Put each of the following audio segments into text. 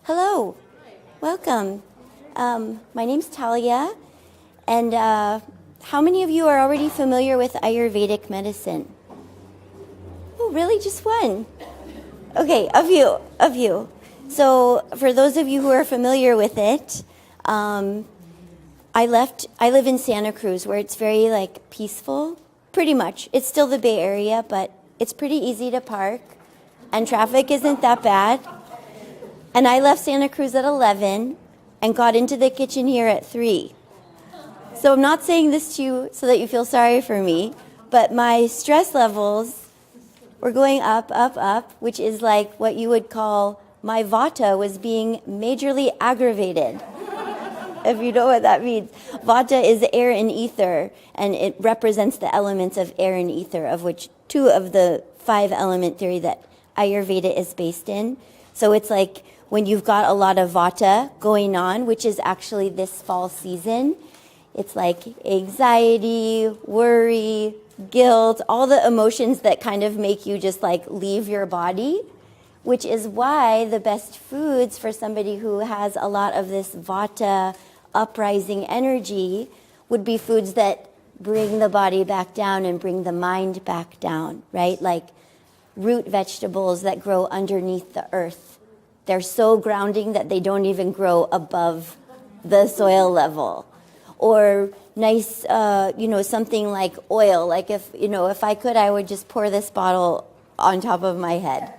Hello, welcome. My name's Talya, and how many of you are already familiar with Ayurvedic medicine? Oh, really? Just one? Okay, a few. So for those of you who are familiar with it, I live in Santa Cruz, where it's very peaceful, pretty much. It's still the Bay Area, but it's pretty easy to park, and traffic isn't that bad. And I left Santa Cruz at 11 and got into the kitchen here at 3. So I'm not saying this to you so that you feel sorry for me, but my stress levels were going up, which is like what you would call my vata was being majorly aggravated, if you know what that means. Vata is air and ether, and it represents the elements of air and ether, of which 2 of the 5 element theory that Ayurveda is based in. So it's like when you've got a lot of vata going on, which is actually this fall season, it's like anxiety, worry, guilt, all the emotions that kind of make you just leave your body, which is why the best foods for somebody who has a lot of this vata uprising energy would be foods that bring the body back down and bring the mind back down, right? Like root vegetables that grow underneath the earth. They're so grounding that they don't even grow above the soil level. Or nice, something like oil. Like if I could, I would just pour this bottle on top of my head.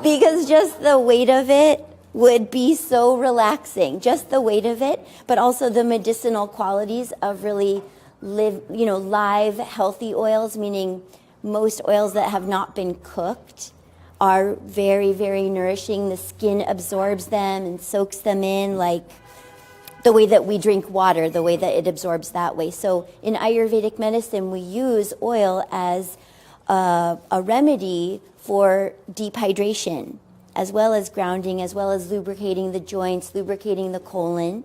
Because just the weight of it would be so relaxing. Just the weight of it, but also the medicinal qualities of really live, healthy oils, meaning most oils that have not been cooked are very, very nourishing. The skin absorbs them and soaks them in, like the way that we drink water, the way that it absorbs that way. So in Ayurvedic medicine, we use oil as a remedy for dehydration, as well as grounding, as well as lubricating the joints, lubricating the colon.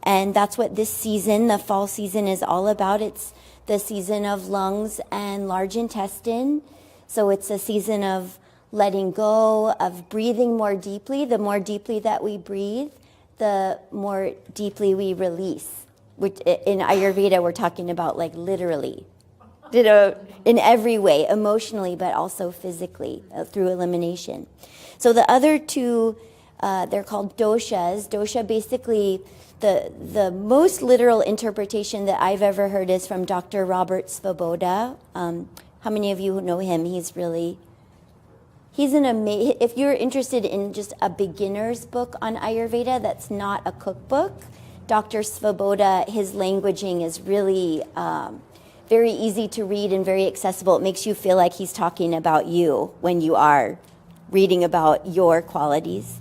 And that's what this season, the fall season, is all about. It's the season of lungs and large intestine. So it's a season of letting go, of breathing more deeply. The more deeply that we breathe, the more deeply we release. Which in Ayurveda, we're talking about literally, in every way, emotionally, but also physically, through elimination. So the other 2, they're called doshas. Dosha, basically, the most literal interpretation that I've ever heard is from Dr. Robert Svoboda. How many of you know him? He's an amazing, if you're interested in just a beginner's book on Ayurveda that's not a cookbook, Dr. Svoboda, his languaging is really very easy to read and very accessible. It makes you feel like he's talking about you when you are reading about your qualities.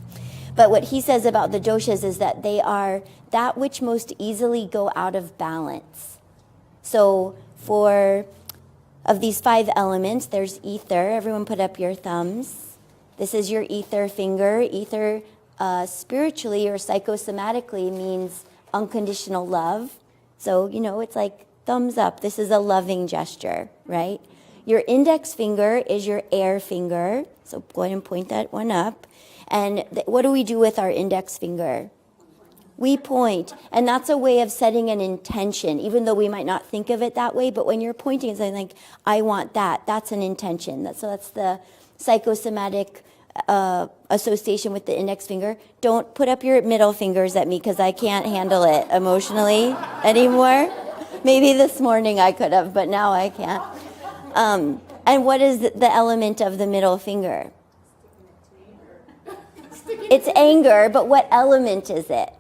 But what he says about the doshas is that they are that which most easily go out of balance. So of these 5 elements, there's ether. Everyone put up your thumbs. This is your ether finger. Ether spiritually or psychosomatically means unconditional love. So, it's like thumbs up. This is a loving gesture, right? Your index finger is your air finger. So go ahead and point that one up. And what do we do with our index finger? We point, and that's a way of setting an intention, even though we might not think of it that way, but when you're pointing something like, I want that, that's an intention. So that's the psychosomatic association with the index finger. Don't put up your middle fingers at me because I can't handle it emotionally anymore. Maybe this morning I could have, but now I can't. And what is the element of the middle finger? It's anger, but what element is it?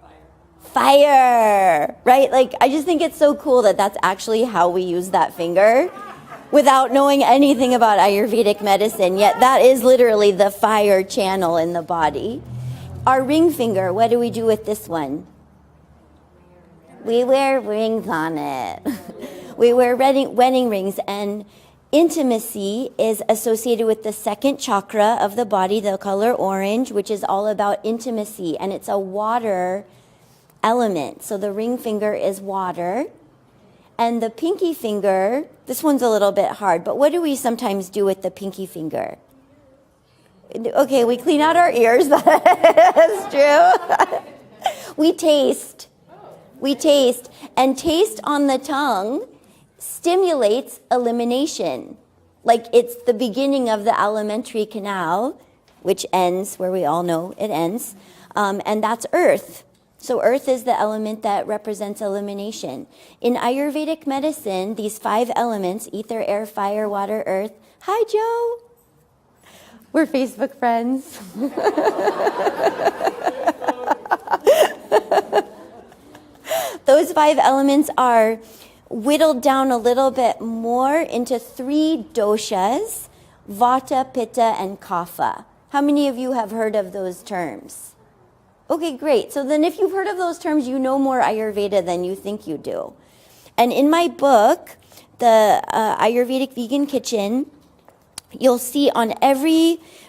Fire, right? I just think it's so cool that that's actually how we use that finger without knowing anything about Ayurvedic medicine, yet that is literally the fire channel in the body. Our ring finger, what do we do with this one? We wear rings on it. We wear wedding rings, and intimacy is associated with the 2nd chakra of the body, the color orange, which is all about intimacy, and it's a water element. So the ring finger is water. And the pinky finger, this one's a little bit hard, but what do we sometimes do with the pinky finger? Okay, we clean out our ears. That's true. We taste. We taste. And taste on the tongue stimulates elimination. Like it's the beginning of the alimentary canal, which ends where we all know it ends. And that's earth. So earth is the element that represents elimination. In Ayurvedic medicine, these 5 elements, ether, air, fire, water, earth. Hi, Joe. We're Facebook friends. Those 5 elements are whittled down a little bit more into 3 doshas, vata, pitta, and kapha. How many of you have heard of those terms? Okay, great. So then if you've heard of those terms, you know more Ayurveda than you think you do. And in my book, the Ayurvedic Vegan Kitchen, you'll see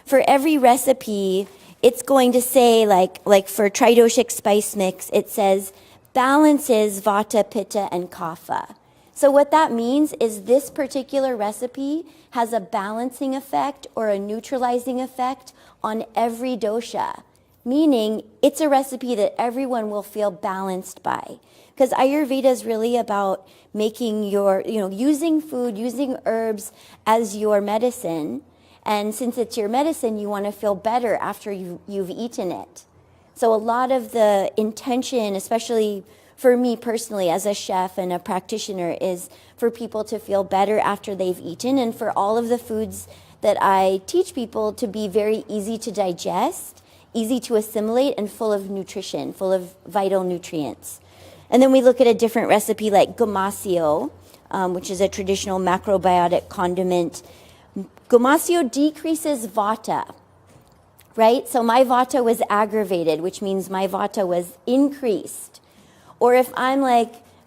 for every recipe, it's going to say, like for tridoshic spice mix, it says, balances vata, pitta, and kapha. So what that means is this particular recipe has a balancing effect or a neutralizing effect on every dosha, meaning it's a recipe that everyone will feel balanced by. Because Ayurveda is really about making using food, using herbs as your medicine. And since it's your medicine, you want to feel better after you've eaten it. So a lot of the intention, especially for me personally as a chef and a practitioner, is for people to feel better after they've eaten, and for all of the foods that I teach people to be very easy to digest, easy to assimilate, and full of nutrition, full of vital nutrients. And then we look at a different recipe like gomasio, which is a traditional macrobiotic condiment. Gomasio decreases vata, right? So my vata was aggravated, which means my vata was increased. Or if I'm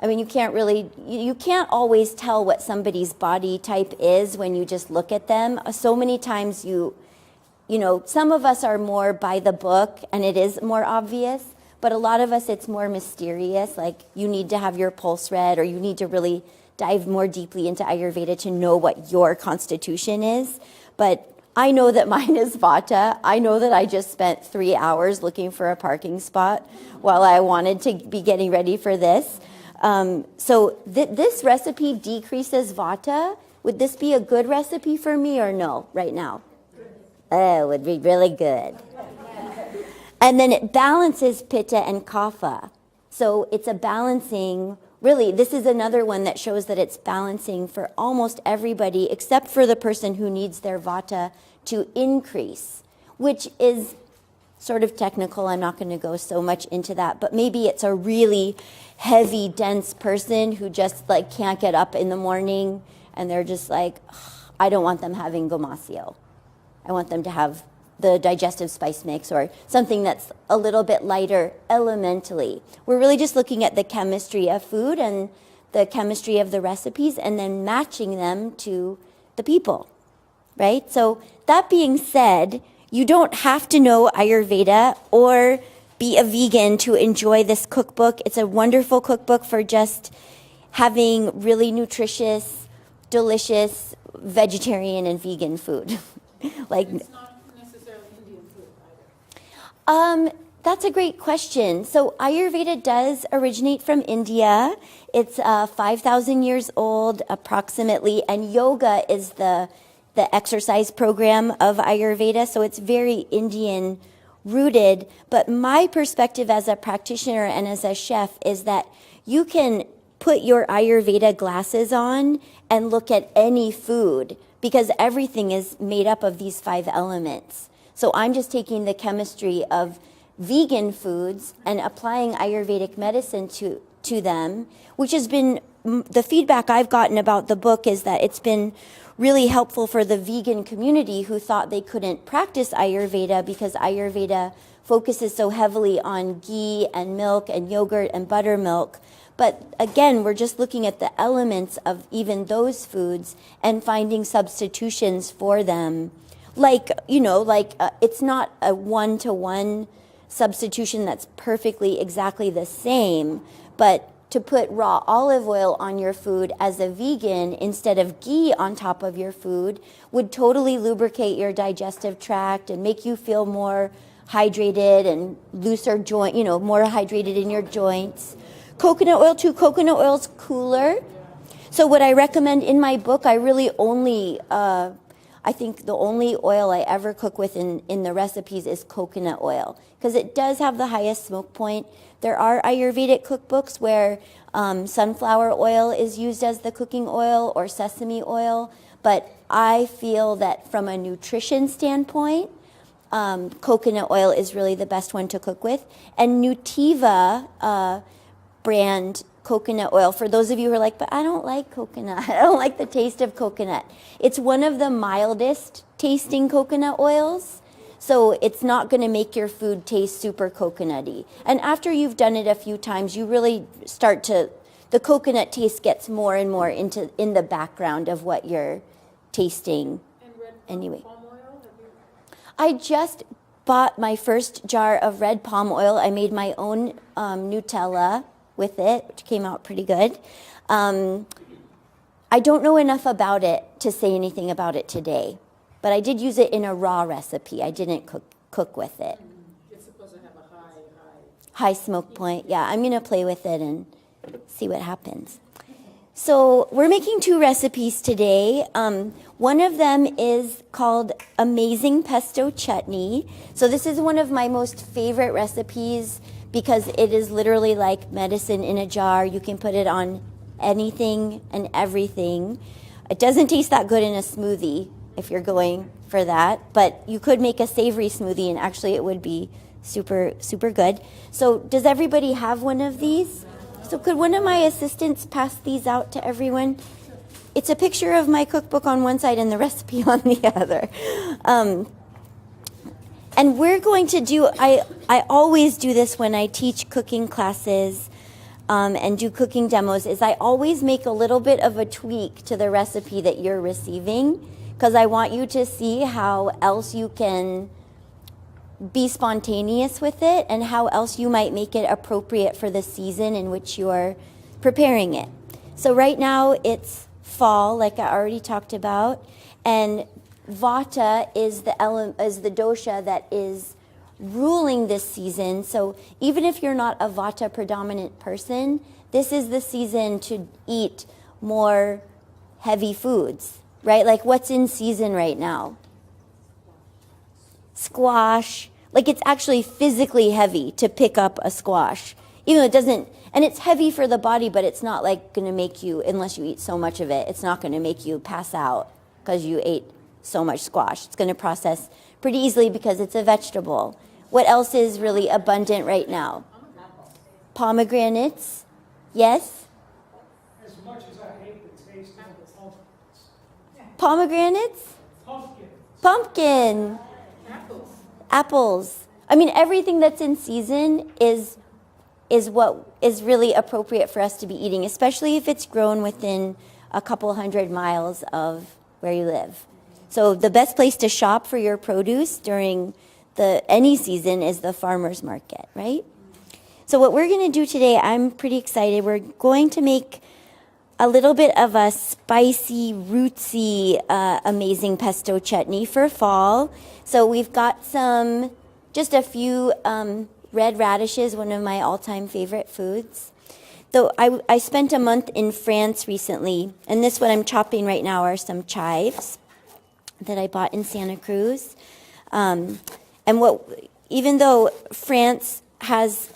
you can't always tell what somebody's body type is when you just look at them. So many times some of us are more by the book and it is more obvious, but a lot of us it's more mysterious, like you need to have your pulse read or you need to really dive more deeply into Ayurveda to know what your constitution is. But I know that mine is vata. I know that I just spent 3 hours looking for a parking spot while I wanted to be getting ready for this. So this recipe decreases vata. Would this be a good recipe for me or no right now? Oh, it would be really good. And then it balances pitta and kapha. So it's a balancing. Really, this is another one that shows that it's balancing for almost everybody except for the person who needs their vata to increase, which is sort of technical. I'm not going to go so much into that, but maybe it's a really heavy, dense person who just can't get up in the morning and they're just I don't want them having gomasio. I want them to have the digestive spice mix or something that's a little bit lighter elementally. We're really just looking at the chemistry of food and the chemistry of the recipes and then matching them to the people, right? So that being said, you don't have to know Ayurveda or be a vegan to enjoy this cookbook. It's a wonderful cookbook for just having really nutritious, delicious vegetarian and vegan food. It's not necessarily Indian food either. That's a great question. So Ayurveda does originate from India. It's 5,000 years old approximately, and yoga is the exercise program of Ayurveda, so it's very Indian rooted. But my perspective as a practitioner and as a chef is that you can put your Ayurveda glasses on and look at any food because everything is made up of these 5 elements. So I'm just taking the chemistry of vegan foods and applying Ayurvedic medicine to them, which has been, the feedback I've gotten about the book is that it's been really helpful for the vegan community who thought they couldn't practice Ayurveda because Ayurveda focuses so heavily on ghee and milk and yogurt and buttermilk. But again, we're just looking at the elements of even those foods and finding substitutions for them. It's not a one-to-one substitution that's perfectly exactly the same, but to put raw olive oil on your food as a vegan instead of ghee on top of your food would totally lubricate your digestive tract and make you feel more hydrated and looser joint, more hydrated in your joints. Coconut oil too. Coconut oil's cooler. So what I recommend in my book, I really only, I think the only oil I ever cook with in the recipes is coconut oil, because it does have the highest smoke point. There are Ayurvedic cookbooks where sunflower oil is used as the cooking oil or sesame oil, but I feel that from a nutrition standpoint, coconut oil is really the best one to cook with. And Nutiva brand coconut oil, for those of you who are like, but I don't like coconut, I don't like the taste of coconut. It's one of the mildest tasting coconut oils, so it's not going to make your food taste super coconutty. And after you've done it a few times, you really start to, the coconut taste gets more and more in the background of what you're tasting. And red anyway. palm oil? I just bought my first jar of red palm oil. I made my own Nutella with it, which came out pretty good. I don't know enough about it to say anything about it today, but I did use it in a raw recipe. I didn't cook with it. It's supposed to have a High smoke point. Yeah, I'm gonna play with it and see what happens. So we're making 2 recipes today. One of them is called Amazing Pesto Chutney. So this is one of my most favorite recipes because it is literally like medicine in a jar. You can put it on anything and everything. It doesn't taste that good in a smoothie if you're going for that, but you could make a savory smoothie and actually it would be super, super good. So does everybody have one of these? So could one of my assistants pass these out to everyone? It's a picture of my cookbook on one side and the recipe on the other. And we're going to do, I always do this when I teach cooking classes and do cooking demos, is I always make a little bit of a tweak to the recipe that you're receiving, because I want you to see how else you can be spontaneous with it and how else you might make it appropriate for the season in which you're preparing it. So right now it's fall, like I already talked about, and Vata is the dosha that is ruling this season. So even if you're not a Vata predominant person, this is the season to eat more heavy foods, right? Like what's in season right now? Squash. Like it's actually physically heavy to pick up a squash. Even though it doesn't, and it's heavy for the body, but it's not like going to make you, unless you eat so much of it, it's not going to make you pass out because you ate so much squash. It's going to process pretty easily because it's a vegetable. What else is really abundant right now? Pomegranates. Yes? As much as I hate the taste of the pumpkins. Pomegranates? Pumpkin. Apples. I mean, everything that's in season is what is really appropriate for us to be eating, especially if it's grown within a couple 100 miles of where you live. So the best place to shop for your produce during any season is the farmer's market, right? So what we're going to do today, I'm pretty excited. We're going to make a little bit of a spicy, rootsy, amazing pesto chutney for fall. So we've got just a few red radishes, one of my all-time favorite foods. Though I spent a month in France recently, and this what I'm chopping right now are some chives that I bought in Santa Cruz. Even though France has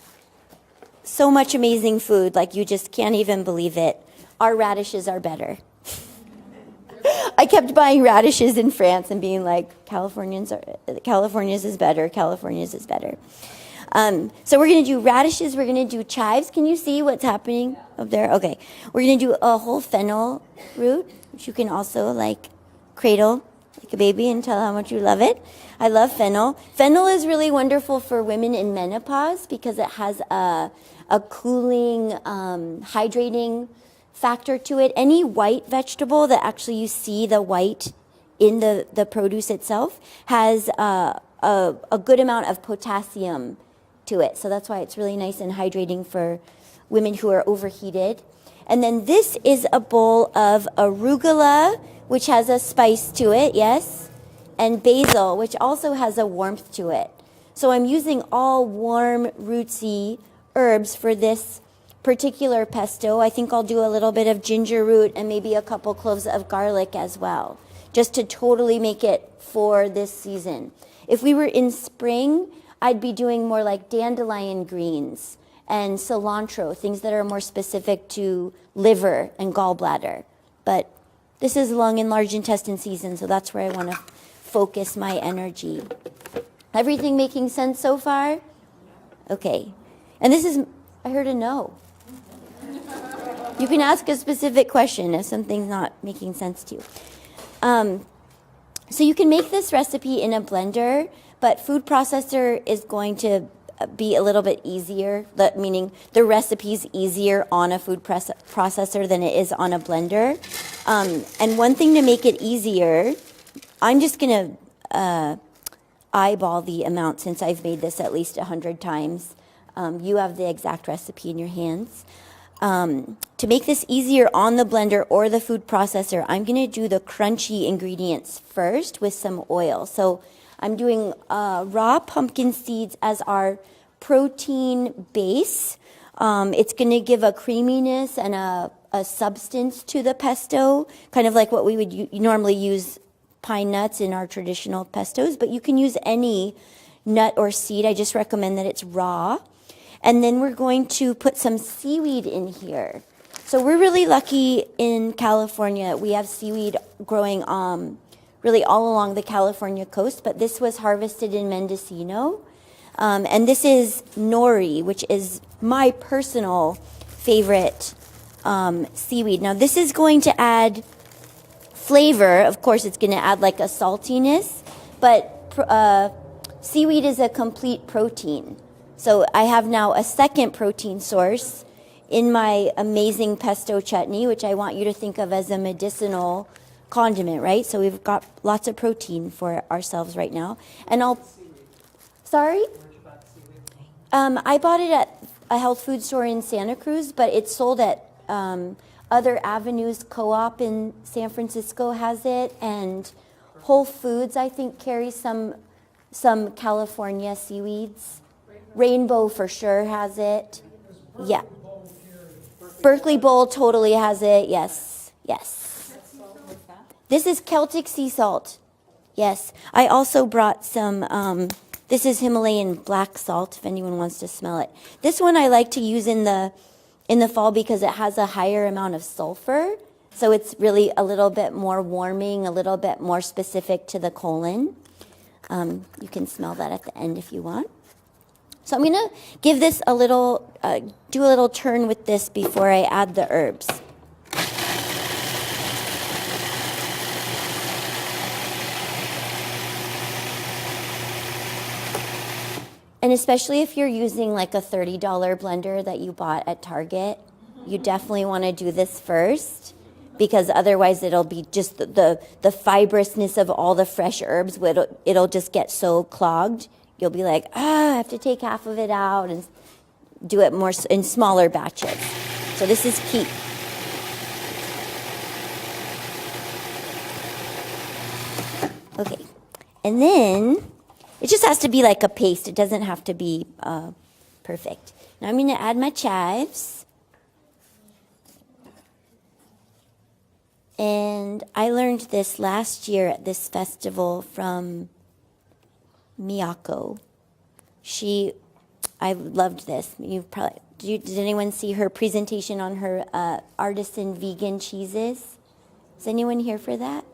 so much amazing food, like you just can't even believe it, our radishes are better. I kept buying radishes in France and being like, California's is better, California's is better. So we're going to do radishes, we're going to do chives. Can you see what's happening up there? Okay. We're going to do a whole fennel root, which you can also like cradle like a baby and tell how much you love it. I love fennel. Fennel is really wonderful for women in menopause because it has a cooling, hydrating factor to it. Any white vegetable that actually you see the white in the produce itself has a good amount of potassium to it. So that's why it's really nice and hydrating for women who are overheated. And then this is a bowl of arugula, which has a spice to it, yes, and basil, which also has a warmth to it. So I'm using all warm, rootsy herbs for this particular pesto. I think I'll do a little bit of ginger root and maybe a couple cloves of garlic as well, just to totally make it for this season. If we were in spring, I'd be doing more like dandelion greens and cilantro, things that are more specific to liver and gallbladder. But this is lung and large intestine season, so that's where I want to focus my energy. Everything making sense so far? Okay. And this is, I heard a no. You can ask a specific question if something's not making sense to you. So you can make this recipe in a blender, but food processor is going to be a little bit easier, meaning the recipe's easier on a food processor than it is on a blender. And one thing to make it easier, I'm just going to eyeball the amount since I've made this at least 100 times. You have the exact recipe in your hands. To make this easier on the blender or the food processor, I'm going to do the crunchy ingredients first with some oil. So I'm doing raw pumpkin seeds as our protein base. It's going to give a creaminess and a substance to the pesto, kind of like what we would normally use pine nuts in our traditional pestos, but you can use any nut or seed. I just recommend that it's raw. And then we're going to put some seaweed in here. So we're really lucky in California. We have seaweed growing really all along the California coast, but this was harvested in Mendocino. And this is nori, which is my personal favorite seaweed. Now this is going to add flavor. Of course, it's going to add like a saltiness, but seaweed is a complete protein. So I have now a second protein source in my amazing pesto chutney, which I want you to think of as a medicinal condiment, right? So we've got lots of protein for ourselves right now. And sorry? I bought it at a health food store in Santa Cruz, but it's sold at other avenues. Co-op in San Francisco has it, and Whole Foods, I think, carries some California seaweeds. Rainbow for sure has it. Yeah. Berkeley Bowl totally has it. Yes. Yes. This is Celtic sea salt. Yes. I also brought some, this is Himalayan black salt if anyone wants to smell it. This one I like to use in the fall because it has a higher amount of sulfur. So it's really a little bit more warming, a little bit more specific to the colon. You can smell that at the end if you want. So I'm going to give this a little, do a little turn with this before I add the herbs. And especially if you're using like a $30 blender that you bought at Target, you definitely want to do this first, because otherwise it'll be just the fibrousness of all the fresh herbs, it'll just get so clogged. You'll be like, I have to take half of it out and do it more in smaller batches. So this is key. Okay, and then it just has to be like a paste. It doesn't have to be perfect. Now I'm going to add my chives. And I learned this last year at this festival from Miyako. I loved this. Did anyone see her presentation on her artisan vegan cheeses? Is anyone here for that?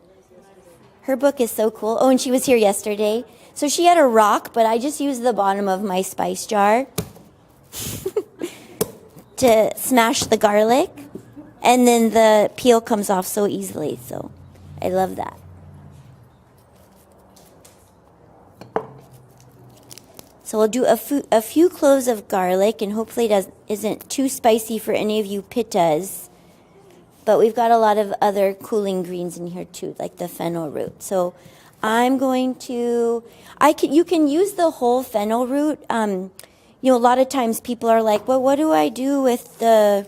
Her book is so cool. Oh, and she was here yesterday. So she had a rock, but I just used the bottom of my spice jar to smash the garlic. And then the peel comes off so easily. So I love that. So we'll do a few cloves of garlic, and hopefully it isn't too spicy for any of you pittas. But we've got a lot of other cooling greens in here too, like the fennel root. So I'm going to, you can use the whole fennel root. A lot of times people are like, well, what do I do with the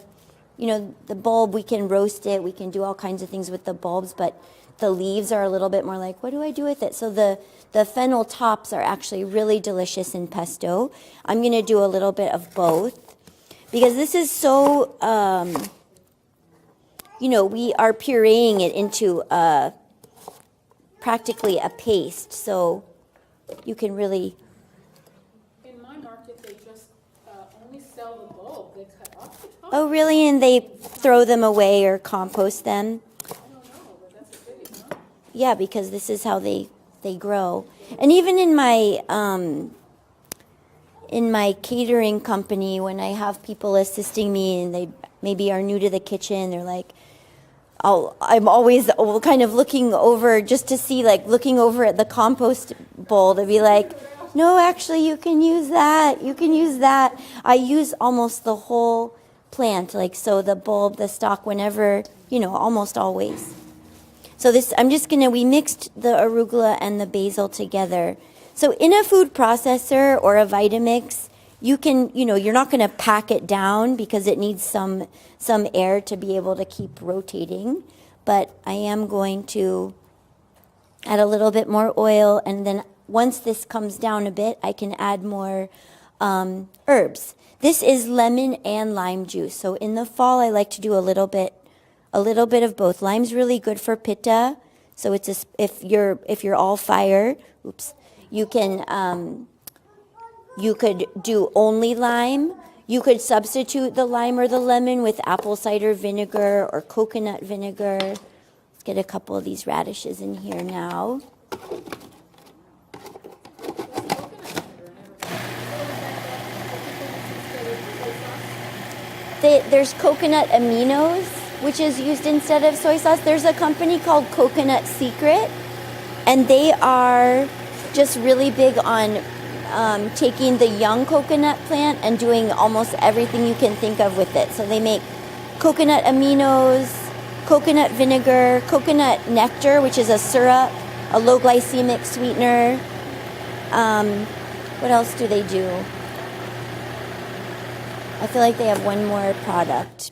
bulb? We can roast it. We can do all kinds of things with the bulbs, but the leaves are a little bit more like, what do I do with it? So the fennel tops are actually really delicious in pesto. I'm going to do a little bit of both because this is so, we are pureeing it into practically a paste. So you can really... In my market, they just only sell the bulb. They cut off the top. Oh, really? And they throw them away or compost them? I don't know, but that's a pity, huh? Yeah, because this is how they grow. And even in my catering company, when I have people assisting me and they maybe are new to the kitchen, they're like, I'm always kind of looking over just to see, like looking over at the compost bowl to be like, no, actually, you can use that. You can use that. I use almost the whole plant, like so the bulb, the stalk, whenever, almost always. So we mixed the arugula and the basil together. So in a food processor or a Vitamix, you can, you're not going to pack it down because it needs some air to be able to keep rotating. But I am going to add a little bit more oil, and then once this comes down a bit, I can add more herbs. This is lemon and lime juice. So in the fall, I like to do a little bit of both. Lime's really good for pitta. So if you're all fire, you can you could do only lime. You could substitute the lime or the lemon with apple cider vinegar or coconut vinegar. Let's get a couple of these radishes in here now. There's coconut aminos, which is used instead of soy sauce. There's a company called Coconut Secret, and they are just really big on taking the young coconut plant and doing almost everything you can think of with it. So they make coconut aminos, coconut vinegar, coconut nectar, which is a syrup, a low glycemic sweetener. What else do they do? I feel like they have one more product.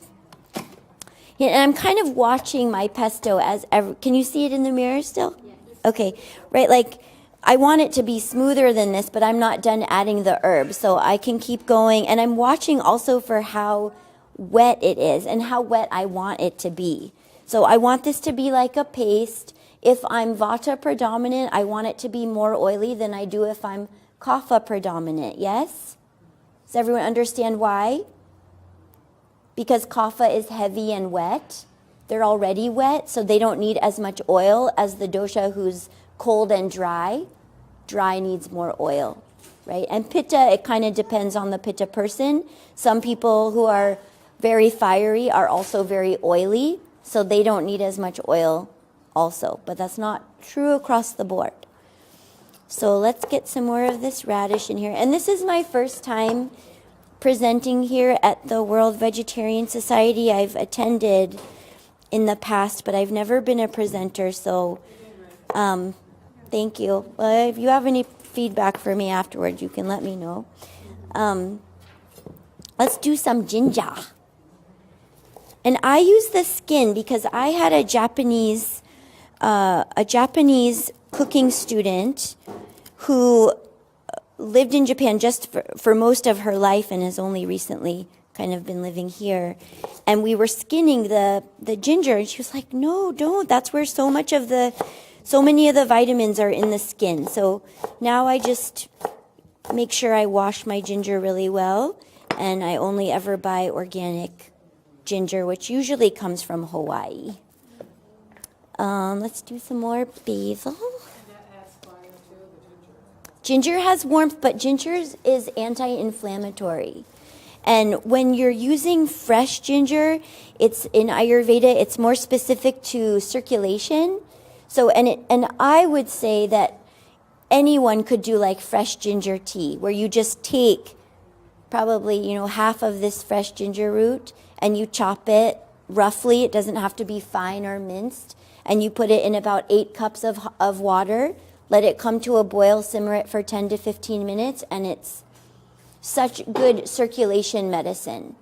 Yeah, and I'm kind of watching my pesto can you see it in the mirror still? Yes. Okay, right, like I want it to be smoother than this, but I'm not done adding the herbs, so I can keep going. And I'm watching also for how wet it is and how wet I want it to be. So I want this to be like a paste. If I'm Vata predominant, I want it to be more oily than I do if I'm Kapha predominant, yes? Does everyone understand why? Because Kapha is heavy and wet. They're already wet, so they don't need as much oil as the dosha who's cold and dry. Dry needs more oil, right? And Pitta, it kind of depends on the Pitta person. Some people who are very fiery are also very oily, so they don't need as much oil also. But that's not true across the board. So let's get some more of this radish in here. And this is my first time presenting here at the World Vegetarian Society. I've attended in the past, but I've never been a presenter, so thank you. Well, if you have any feedback for me afterwards, you can let me know. Let's do some ginger. And I use the skin because I had a Japanese cooking student who lived in Japan just for most of her life and has only recently kind of been living here. And we were skinning the ginger, and she was like, no, don't. That's where so many of the vitamins are in the skin. So now I just make sure I wash my ginger really well, and I only ever buy organic ginger, which usually comes from Hawaii. Let's do some more basil. Ginger has warmth, but ginger is anti-inflammatory. And when you're using fresh ginger, it's in Ayurveda, it's more specific to circulation. So, and I would say that anyone could do like fresh ginger tea, where you just take probably, half of this fresh ginger root and you chop it roughly. It doesn't have to be fine or minced. And you put it in about 8 cups of water. Let it come to a boil, simmer it for 10 to 15 minutes, and it's such good circulation medicine.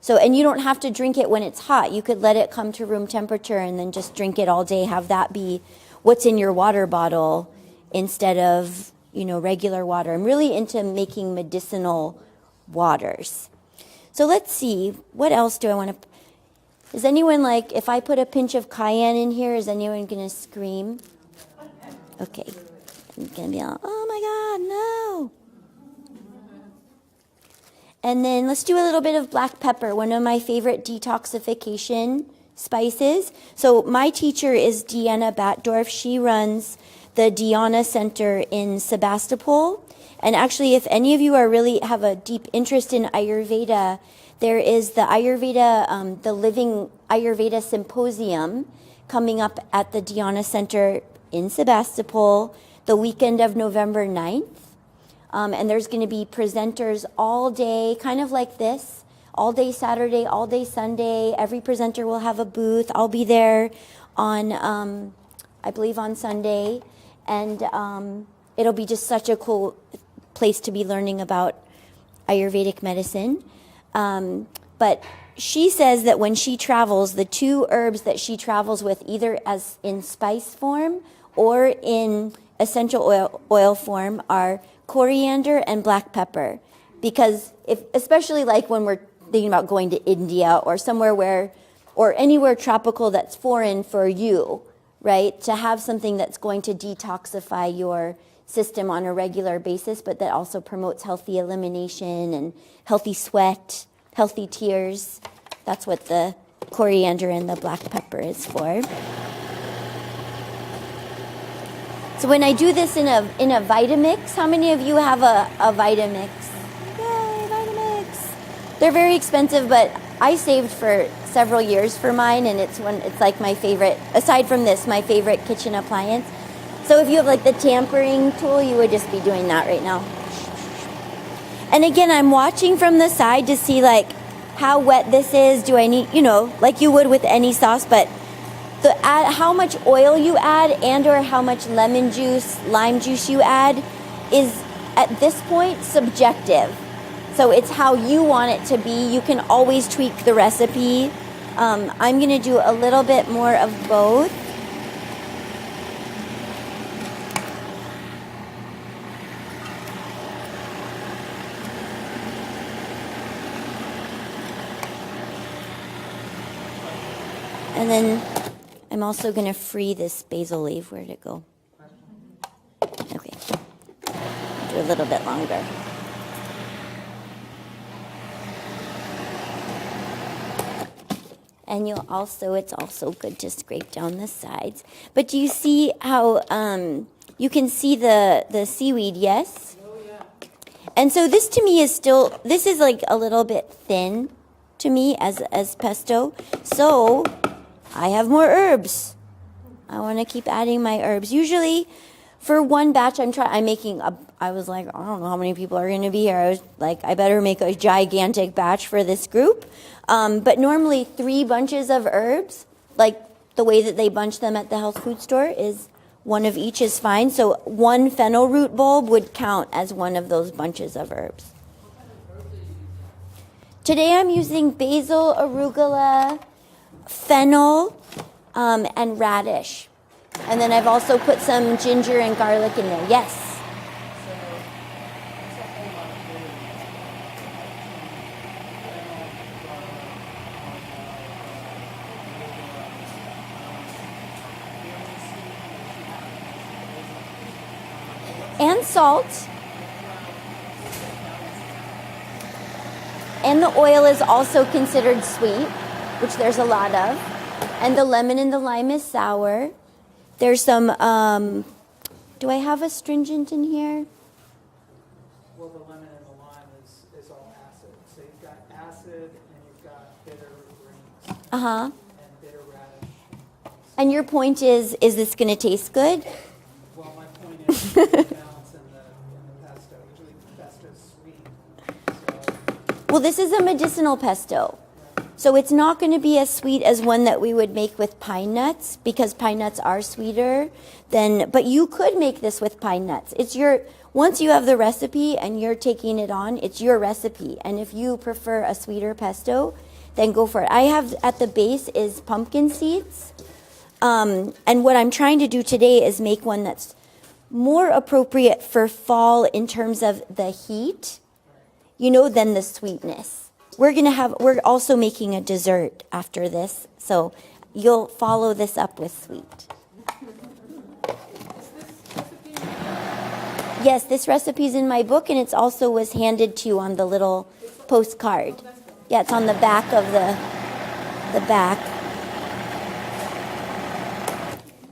So, and you don't have to drink it when it's hot. You could let it come to room temperature and then just drink it all day. Have that be what's in your water bottle instead of, regular water. I'm really into making medicinal waters. So let's see, what else do I want to... Is anyone like, if I put a pinch of cayenne in here, is anyone going to scream? Okay. I'm going to be like, oh my God, no. And then let's do a little bit of black pepper, one of my favorite detoxification spices. So my teacher is Deanna Batdorf. She runs the Dhyana Center in Sebastopol. And actually, if any of you have a deep interest in Ayurveda, there is the Ayurveda, the Living Ayurveda Symposium coming up at the Dhyana Center in Sebastopol the weekend of November 9th. And there's going to be presenters all day, kind of like this, all day Saturday, all day Sunday. Every presenter will have a booth. I'll be there on, I believe, on Sunday. And it'll be just such a cool place to be learning about Ayurvedic medicine. But she says that when she travels, the two herbs that she travels with, either as in spice form or in essential oil form, are coriander and black pepper. Because especially like when we're thinking about going to India or somewhere or anywhere tropical that's foreign for you, right? To have something that's going to detoxify your system on a regular basis, but that also promotes healthy elimination and healthy sweat, healthy tears. That's what the coriander and the black pepper is for. So when I do this in a Vitamix, how many of you have a Vitamix? Yay, Vitamix! They're very expensive, but I saved for several years for mine, and it's like my favorite, aside from this, my favorite kitchen appliance. So if you have like the tampering tool, you would just be doing that right now. And again, I'm watching from the side to see like how wet this is. Do I need, like you would with any sauce, but how much oil you add and or how much lemon juice, lime juice you add is at this point subjective. So it's how you want it to be. You can always tweak the recipe. I'm going to do a little bit more of both. And then I'm also going to free this basil leaf. Where'd it go? Okay. Do a little bit longer. And it's also good to scrape down the sides. But do you see how you can see the seaweed, yes? Oh, yeah. And so this to me is this is like a little bit thin to me as pesto. So I have more herbs. I want to keep adding my herbs. Usually for one batch I was like, I don't know how many people are going to be here. I was like, I better make a gigantic batch for this group. But normally 3 bunches of herbs, like the way that they bunch them at the health food store, is one of each is fine. So 1 fennel root bulb would count as one of those bunches of herbs. Today I'm using basil, arugula, fennel, and radish. And then I've also put some ginger and garlic in there. Yes? And salt. And the oil is also considered sweet, which there's a lot of. And the lemon and the lime is sour. There's some, do I have astringent in here? Well, the lemon and the lime is all acid. So you've got acid and you've got bitter greens and bitter radish. And your point is this going to taste good? Well, my point is the balance in the pesto. Usually pesto is sweet. Well, this is a medicinal pesto. So it's not going to be as sweet as one that we would make with pine nuts, because pine nuts are sweeter but you could make this with pine nuts. Once you have the recipe and you're taking it on, it's your recipe. And if you prefer a sweeter pesto, then go for it. I have at the base is pumpkin seeds. And what I'm trying to do today is make one that's more appropriate for fall in terms of the heat, than the sweetness. We're also making a dessert after this, so you'll follow this up with sweet. Yes, this recipe is in my book, and it's also was handed to you on the little postcard. Yeah, it's on the back of the back.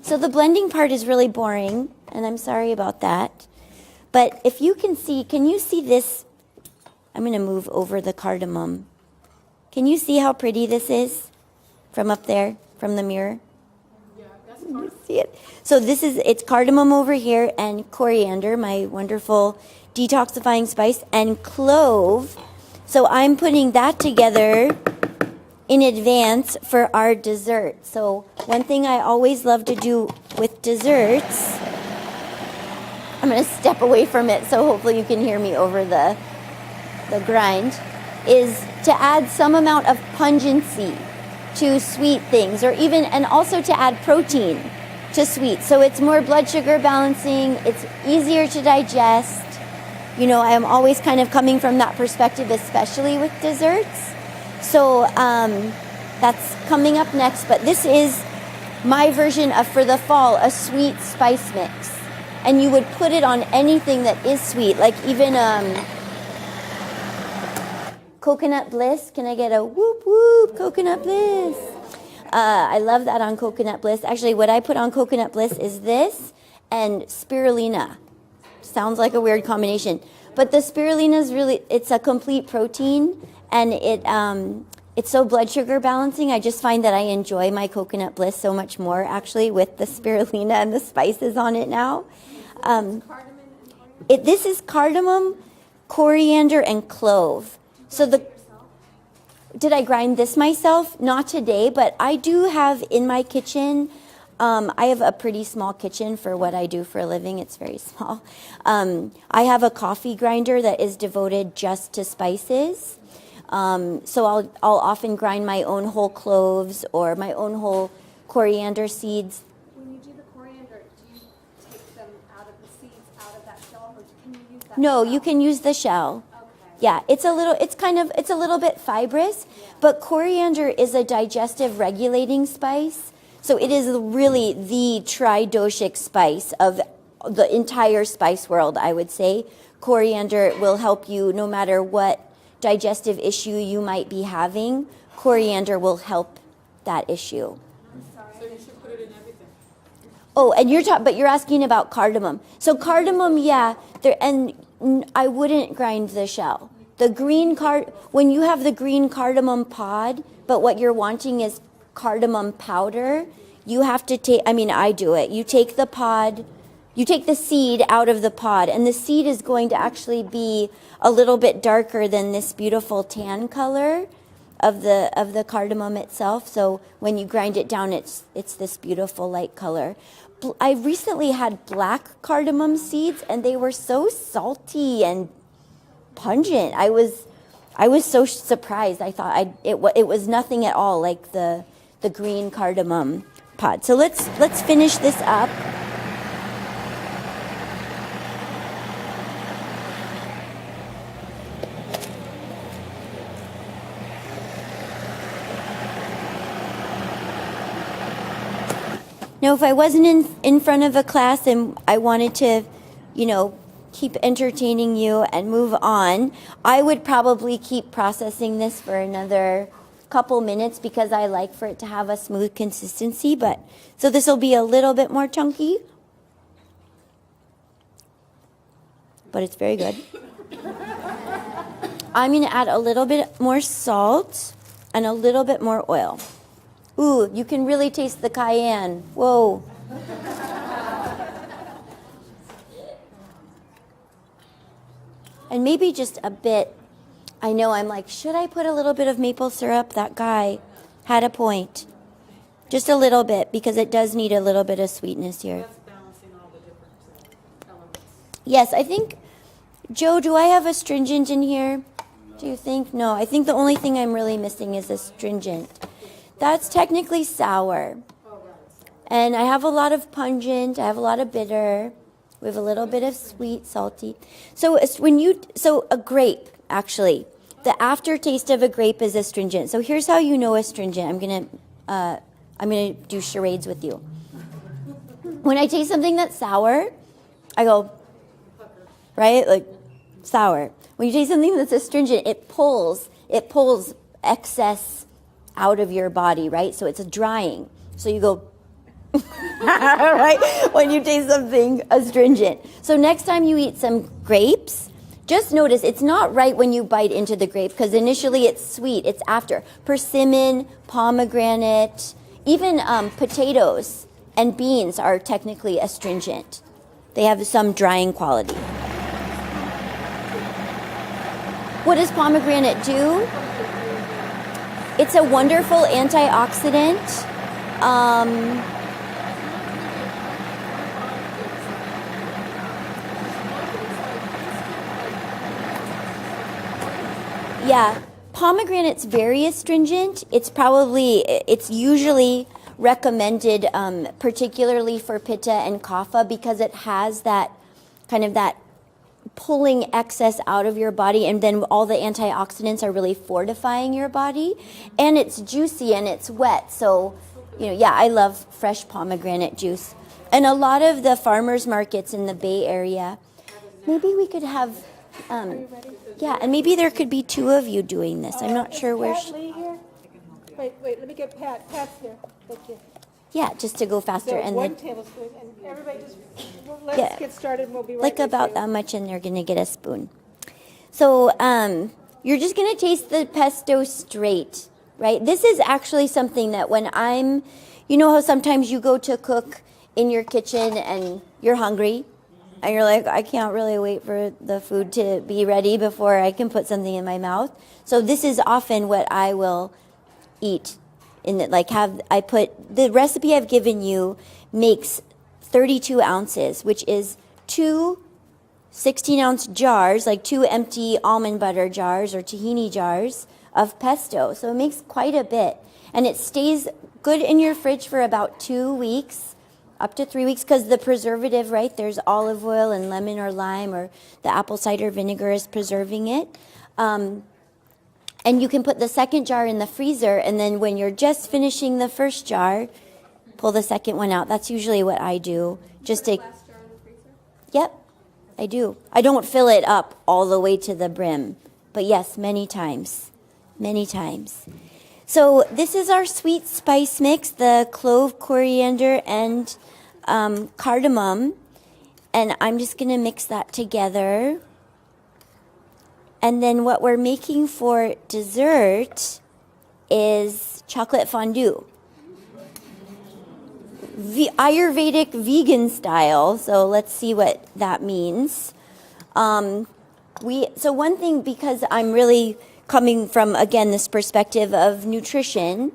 So the blending part is really boring, and I'm sorry about that. But if you can you see this? I'm going to move over the cardamom. Can you see how pretty this is from up there, from the mirror? Yeah, that's Can you see it? So it's cardamom over here, and coriander, my wonderful detoxifying spice, and clove. So I'm putting that together in advance for our dessert. So one thing I always love to do with desserts, I'm going to step away from it so hopefully you can hear me over the grind, is to add some amount of pungency to sweet things, and also to add protein to sweet. So it's more blood sugar balancing, it's easier to digest. I am always kind of coming from that perspective, especially with desserts. So that's coming up next. But this is my version of, for the fall, a sweet spice mix. And you would put it on anything that is sweet, like even coconut bliss. Can I get a whoop whoop coconut bliss? I love that on coconut bliss. Actually, what I put on coconut bliss is this and spirulina. Sounds like a weird combination, but the spirulina is it's a complete protein, and it's so blood sugar balancing. I just find that I enjoy my coconut bliss so much more, actually, with the spirulina and the spices on it now. This is cardamom, coriander, and clove. So did I grind this myself? Not today, but I do have in my kitchen. I have a pretty small kitchen for what I do for a living. It's very small. I have a coffee grinder that is devoted just to spices. So I'll often grind my own whole cloves or my own whole coriander seeds. When you do the coriander, do you take them out of the seeds, out of that shell, or can you use that? No, shell? you can use the shell. Okay. Yeah, it's a little bit fibrous, but coriander is a digestive regulating spice. So it is really the tridoshic spice of the entire spice world, I would say. Coriander will help you no matter what digestive issue you might be having. Coriander will help that issue. So you should put it in everything. Oh, and you're asking about cardamom. So cardamom, yeah, I wouldn't grind the shell. When you have the green cardamom pod, but what you're wanting is cardamom powder, you have to I do it. You take the pod, you take the seed out of the pod, and the seed is going to actually be a little bit darker than this beautiful tan color of the cardamom itself. So when you grind it down, it's this beautiful light color. I recently had black cardamom seeds, and they were so salty and pungent. I was so surprised. I thought it was nothing at all like the green cardamom pod. So let's finish this up. Now, if I wasn't in front of a class and I wanted to, keep entertaining you and move on, I would probably keep processing this for another couple minutes because I like for it to have a smooth consistency. So this will be a little bit more chunky, but it's very good. I'm going to add a little bit more salt and a little bit more oil. Ooh, you can really taste the cayenne. Whoa. And maybe just a bit. I know I'm like, should I put a little bit of maple syrup? That guy had a point. Just a little bit, because it does need a little bit of sweetness here. That's balancing all the different elements. Yes, I think, Joe, do I have astringent in here? No. Do you think? No, I think the only thing I'm really missing is astringent. That's technically sour. And I have a lot of pungent, I have a lot of bitter, we have a little bit of sweet, salty. So a grape, actually, the aftertaste of a grape is astringent. So here's how you know astringent. I'm gonna do charades with you. When I taste something that's sour, I go, right? Like sour. When you taste something that's astringent, it pulls excess out of your body, right? So it's a drying. So you go, right? When you taste something astringent. So next time you eat some grapes, just notice it's not right when you bite into the grape because initially it's sweet. It's after. Persimmon, pomegranate, even potatoes and beans are technically astringent. They have some drying quality. What does pomegranate do? It's a wonderful antioxidant. Yeah, pomegranate's very astringent. It's usually recommended particularly for pitta and kapha because it has that kind of that pulling excess out of your body, and then all the antioxidants are really fortifying your body, and it's juicy and it's wet. So, I love fresh pomegranate juice. And a lot of the farmers markets in the Bay Area, maybe we could have, and maybe there could be two of you doing this. I'm not sure where. Pat Lee here? Wait, let me get Pat. Pat's here. Thank you. Yeah, just to go faster, So and one then tablespoon, and everybody let's get started, and we'll be right like with about you. that much, and they're gonna get a spoon. So you're just gonna taste the pesto straight, right? This is actually something that when you know how sometimes you go to cook in your kitchen and you're hungry, and you're like, I can't really wait for the food to be ready before I can put something in my mouth. So this is often what I will eat. The recipe I've given you makes 32 ounces, which is 2 16-ounce jars, like 2 empty almond butter jars or tahini jars of pesto. So it makes quite a bit. And it stays good in your fridge for about 2 weeks, up to 3 weeks, because the preservative, right, there's olive oil and lemon or lime, or the apple cider vinegar is preserving it. And you can put the second jar in the freezer, and then when you're just finishing the first jar, pull the second one out. That's usually what I do. Just to. Last jar in the freezer? Yep, I do. I don't fill it up all the way to the brim, but yes, many times. Many times. So this is our sweet spice mix, the clove, coriander, and cardamom. And I'm just going to mix that together. And then what we're making for dessert is chocolate fondue. Ayurvedic vegan style. So let's see what that means. So one thing, because I'm really coming from, again, this perspective of nutrition,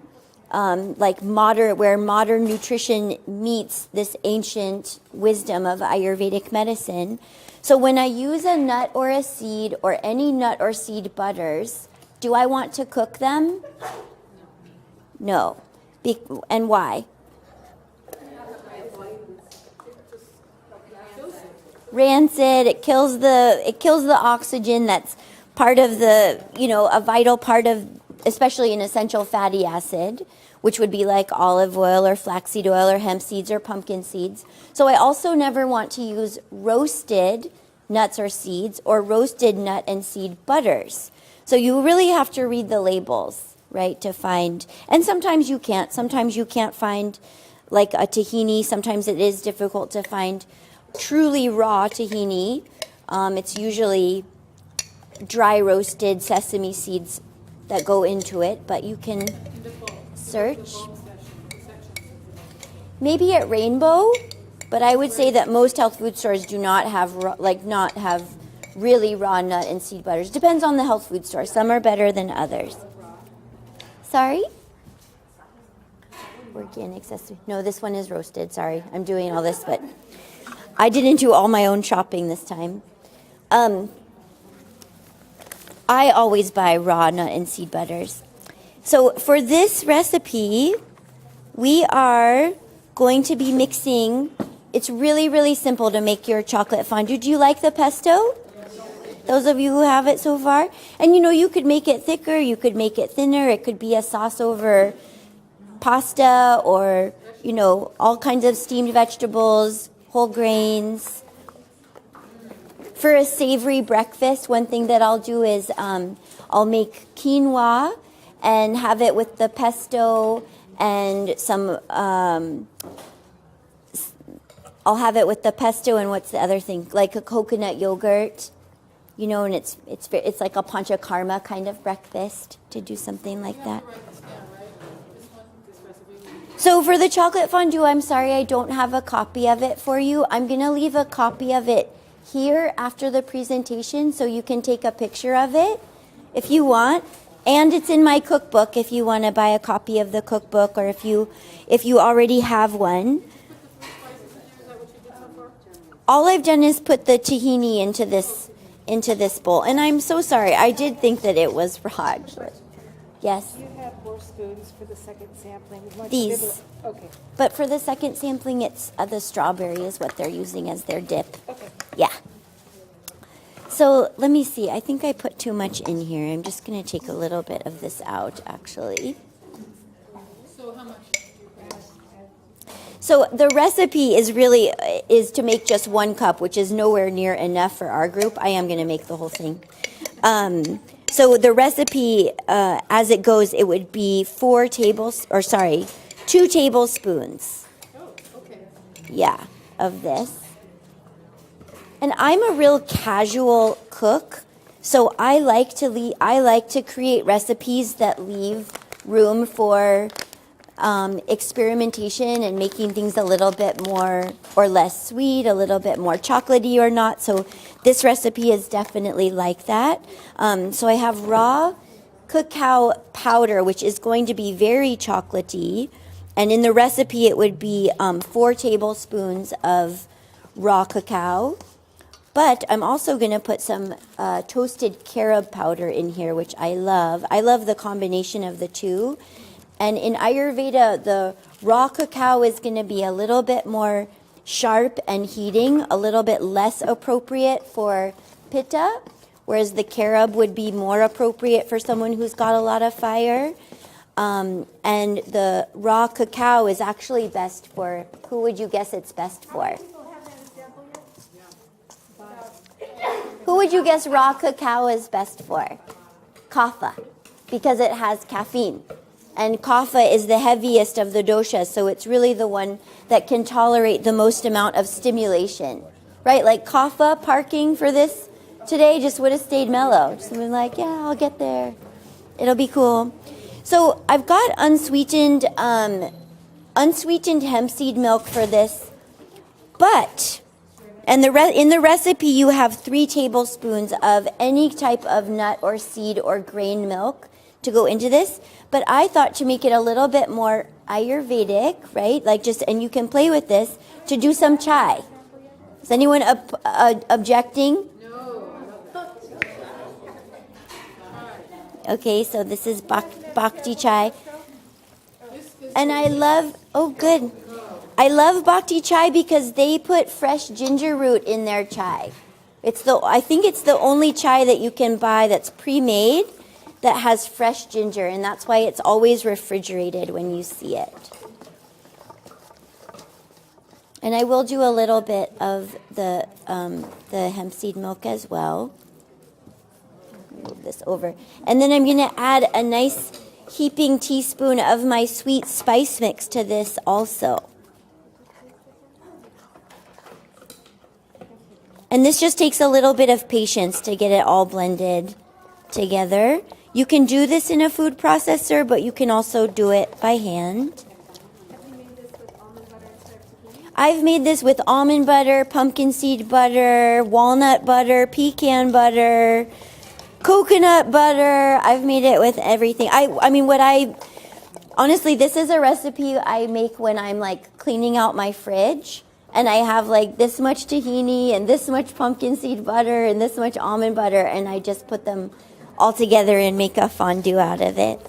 where modern nutrition meets this ancient wisdom of Ayurvedic medicine. So when I use a nut or a seed or any nut or seed butters, do I want to cook them? No. And why? Rancid. It kills the oxygen that's part of a vital part of, especially an essential fatty acid, which would be like olive oil or flaxseed oil or hemp seeds or pumpkin seeds. So I also never want to use roasted nuts or seeds or roasted nut and seed butters. So you really have to read the labels, right, to find, and sometimes you can't. Sometimes you can't find like a tahini. Sometimes it is difficult to find truly raw tahini. It's usually dry roasted sesame seeds that go into it, but you can search. Maybe at Rainbow, but I would say that most health food stores do not have really raw nut and seed butters. Depends on the health food store. Some are better than others. Sorry? Organic sesame. No, this one is roasted. Sorry, I'm doing all this, but I didn't do all my own shopping this time. I always buy raw nut and seed butters. So for this recipe, we are going to be mixing. It's really, really simple to make your chocolate fondue. Do you like the pesto? Those of you who have it so far. And you could make it thicker, you could make it thinner. It could be a sauce over pasta or, all kinds of steamed vegetables, whole grains. For a savory breakfast, one thing that I'll do is I'll make quinoa and have it with the pesto and some, I'll have it with the pesto and what's the other thing? Like a coconut yogurt, and it's like a pancha karma kind of breakfast to do something like that. So for the chocolate fondue, I'm sorry I don't have a copy of it for you. I'm going to leave a copy of it here after the presentation so you can take a picture of it if you want. And it's in my cookbook if you want to buy a copy of the cookbook or if you already have one. All I've done is put the tahini into this bowl. And I'm so sorry. I did think that it was raw, actually. Yes? You have more spoons for the second sampling. These. Okay. But for the second sampling, it's the strawberry is what they're using as their dip. Okay. Yeah. So let me see. I think I put too much in here. I'm just going to take a little bit of this out, actually. So how much? So the recipe is to make just 1 cup, which is nowhere near enough for our group. I am going to make the whole thing. So the recipe, as it goes, it would be 2 tablespoons. Oh, okay. Yeah, of this. And I'm a real casual cook, so I like to create recipes that leave room for experimentation and making things a little bit more or less sweet, a little bit more chocolatey or not. So this recipe is definitely like that. So I have raw cacao powder, which is going to be very chocolatey. And in the recipe, it would be 4 tablespoons of raw cacao. But I'm also going to put some toasted carob powder in here, which I love. I love the combination of the two. And in Ayurveda, the raw cacao is going to be a little bit more sharp and heating, a little bit less appropriate for pitta, whereas the carob would be more appropriate for someone who's got a lot of fire. And the raw cacao is actually best for, who would you guess it's best for? Who would you guess raw cacao is best for? Kapha, because it has caffeine. And kapha is the heaviest of the doshas, so it's really the one that can tolerate the most amount of stimulation. Right? Like kapha parking for this today just would have stayed mellow. Just been like, yeah, I'll get there. It'll be cool. So I've got unsweetened hemp seed milk for this, but in the recipe you have 3 tablespoons of any type of nut or seed or grain milk to go into this. But I thought to make it a little bit more Ayurvedic, right? And you can play with this to do some chai. Is anyone objecting? Okay, so this is bhakti chai. And I love bhakti chai because they put fresh ginger root in their chai. I think it's the only chai that you can buy that's pre-made that has fresh ginger, and that's why it's always refrigerated when you see it. And I will do a little bit of the hemp seed milk as well. Move this over. And then I'm going to add a nice heaping teaspoon of my sweet spice mix to this also. And this just takes a little bit of patience to get it all blended together. You can do this in a food processor, but you can also do it by hand. I've made this with almond butter, pumpkin seed butter, walnut butter, pecan butter, coconut butter. I've made it with everything. Honestly, this is a recipe I make when I'm like cleaning out my fridge. And I have like this much tahini and this much pumpkin seed butter and this much almond butter, and I just put them all together and make a fondue out of it.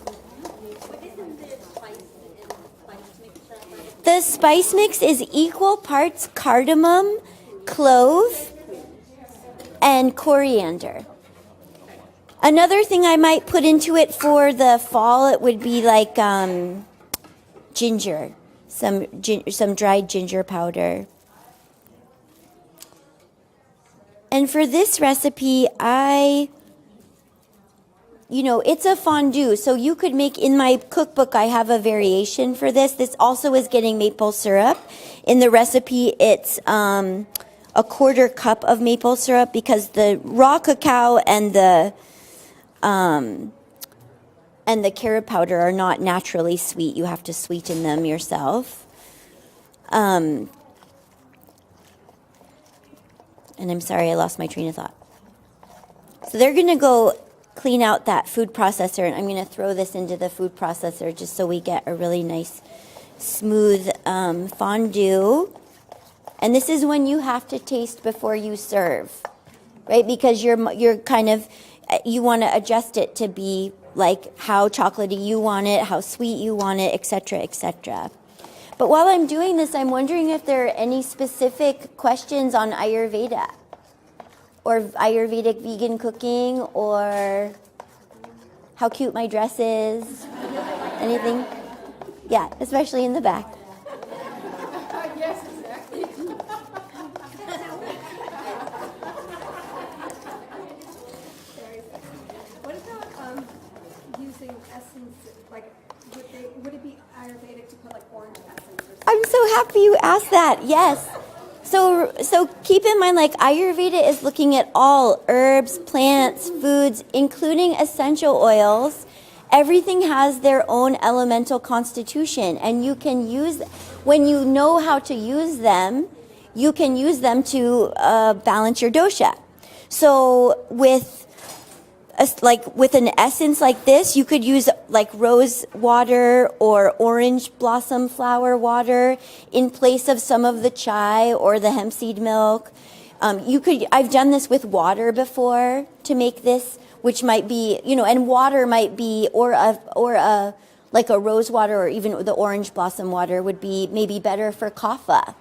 The spice mix is equal parts cardamom, clove, and coriander. Another thing I might put into it for the fall, it would be like ginger, some dried ginger powder. And for this recipe, it's a fondue, so you could make, in my cookbook, I have a variation for this. This also is getting maple syrup. In the recipe, it's a 1/4 cup of maple syrup because the raw cacao and the carob powder are not naturally sweet. You have to sweeten them yourself. And I'm sorry, I lost my train of thought. So they're going to go clean out that food processor, and I'm going to throw this into the food processor just so we get a really nice, smooth fondue. And this is when you have to taste before you serve, right? Because you're kind of, you want to adjust it to be like how chocolatey you want it, how sweet you want it, etc., etc. But while I'm doing this, I'm wondering if there are any specific questions on Ayurveda or Ayurvedic vegan cooking or how cute my dress is. Anything? Yeah, especially in the back. Yes, exactly. What about using essence, like, would it be Ayurvedic to put like orange essence or something? I'm so happy you asked that. Yes. So keep in mind, like, Ayurveda is looking at all herbs, plants, foods, including essential oils. Everything has their own elemental constitution, and you can use, when you know how to use them, you can use them to balance your dosha. So with an essence like this, you could use like rose water or orange blossom flower water in place of some of the chai or the hemp seed milk. I've done this with water before to make this, which might be, and water might be, or like a rose water or even the orange blossom water would be maybe better for kapha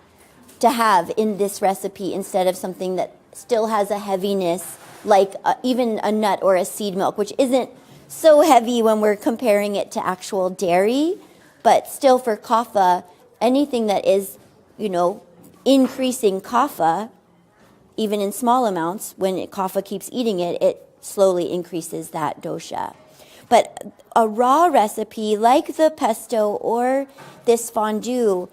to have in this recipe instead of something that still has a heaviness, like even a nut or a seed milk, which isn't so heavy when we're comparing it to actual dairy, but still for kapha, anything that is, increasing kapha, even in small amounts, when kapha keeps eating it, it slowly increases that dosha. But a raw recipe like the pesto or this fondue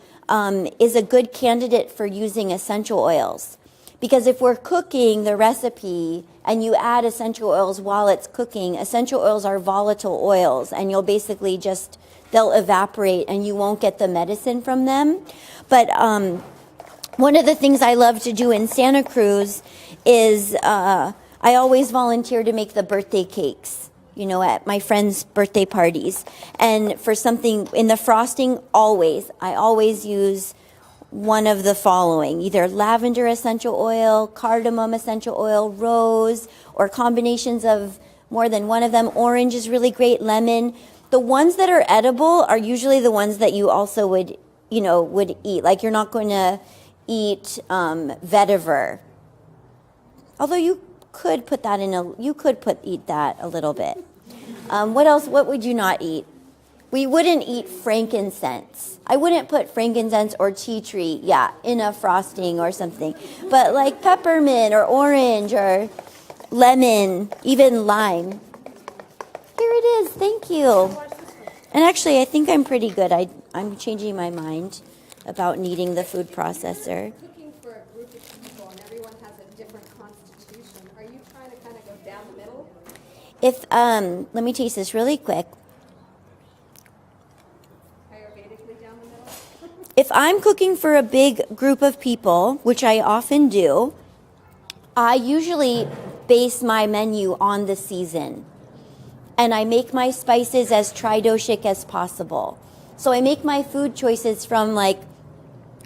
is a good candidate for using essential oils. Because if we're cooking the recipe and you add essential oils while it's cooking, essential oils are volatile oils, and you'll basically they'll evaporate and you won't get the medicine from them. But one of the things I love to do in Santa Cruz is I always volunteer to make the birthday cakes, at my friends' birthday parties. And for something in the frosting, I always use one of the following: either lavender essential oil, cardamom essential oil, rose, or combinations of more than one of them. Orange is really great, lemon. The ones that are edible are usually the ones that you also would eat. Like, you're not going to eat vetiver. Although you could put that eat that a little bit. What else? What would you not eat? We wouldn't eat frankincense. I wouldn't put frankincense or tea tree, in a frosting or something. But like peppermint or orange or lemon, even lime. Here it is. Thank you. And actually, I think I'm pretty good. I'm changing my mind about needing the food processor. Cooking for a group of people and everyone has a different constitution. Are you trying to kind of go down the middle? Let me taste this really quick. Ayurvedically down the middle? If I'm cooking for a big group of people, which I often do, I usually base my menu on the season. And I make my spices as tridoshic as possible. So I make my food choices from like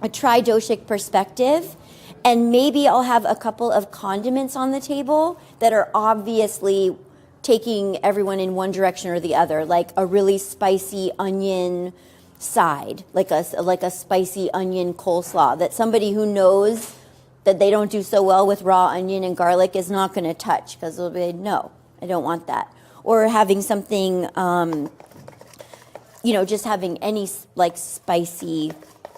a tridoshic perspective, and maybe I'll have a couple of condiments on the table that are obviously taking everyone in one direction or the other, like a really spicy onion side, like a spicy onion coleslaw that somebody who knows that they don't do so well with raw onion and garlic is not going to touch because they'll be, no, I don't want that. Or having something, just having any like spicy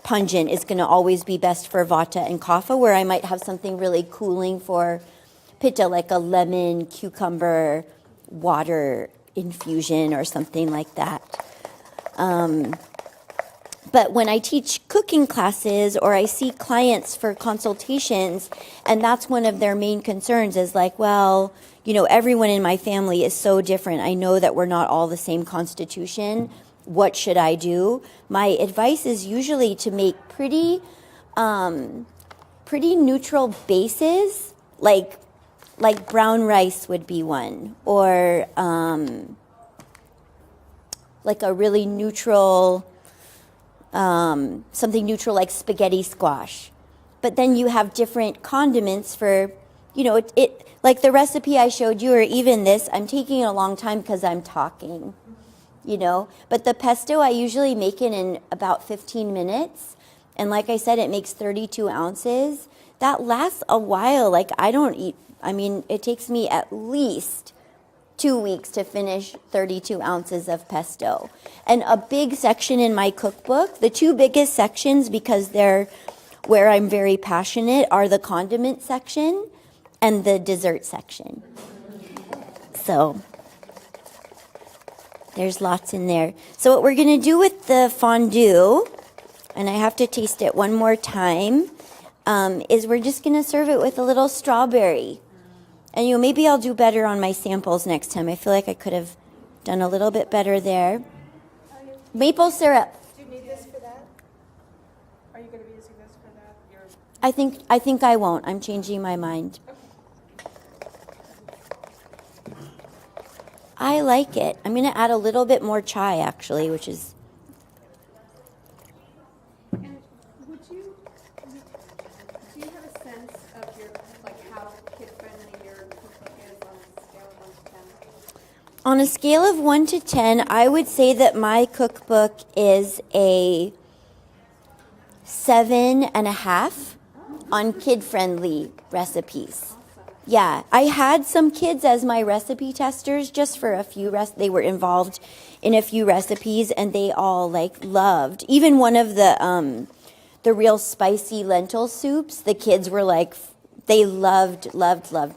pungent is going to always be best for vata and kapha, where I might have something really cooling for pitta, like a lemon, cucumber, water infusion or something like that. But when I teach cooking classes or I see clients for consultations, and that's one of their main concerns is like, well, everyone in my family is so different. I know that we're not all the same constitution. What should I do? My advice is usually to make pretty neutral bases, like brown rice would be one, or like a really neutral, something neutral like spaghetti squash. But then you have different condiments for, it like the recipe I showed you, or even this, I'm taking a long time because I'm talking, But the pesto, I usually make it in about 15 minutes. And like I said, it makes 32 ounces. That lasts a while. Like it takes me at least 2 weeks to finish 32 ounces of pesto. And a big section in my cookbook, the two biggest sections, because they're where I'm very passionate, are the condiment section and the dessert section. So there's lots in there. So what we're going to do with the fondue, and I have to taste it one more time, is we're just going to serve it with a little strawberry. And maybe I'll do better on my samples next time. I feel like I could have done a little bit better there. Maple syrup. Do you need this for that? Are you going to be using this for that? I think I won't. I'm changing my mind. I like it. I'm going to add a little bit more chai, actually, which is... And do you have a sense of how kid-friendly your cookbook is on a scale of 1 to 10? On a scale of 1 to 10, I would say that my cookbook is a 7.5 on kid-friendly recipes. Yeah, I had some kids as my recipe testers just for a few they were involved in a few recipes, and they all loved. Even one of the real spicy lentil soups, the kids were they loved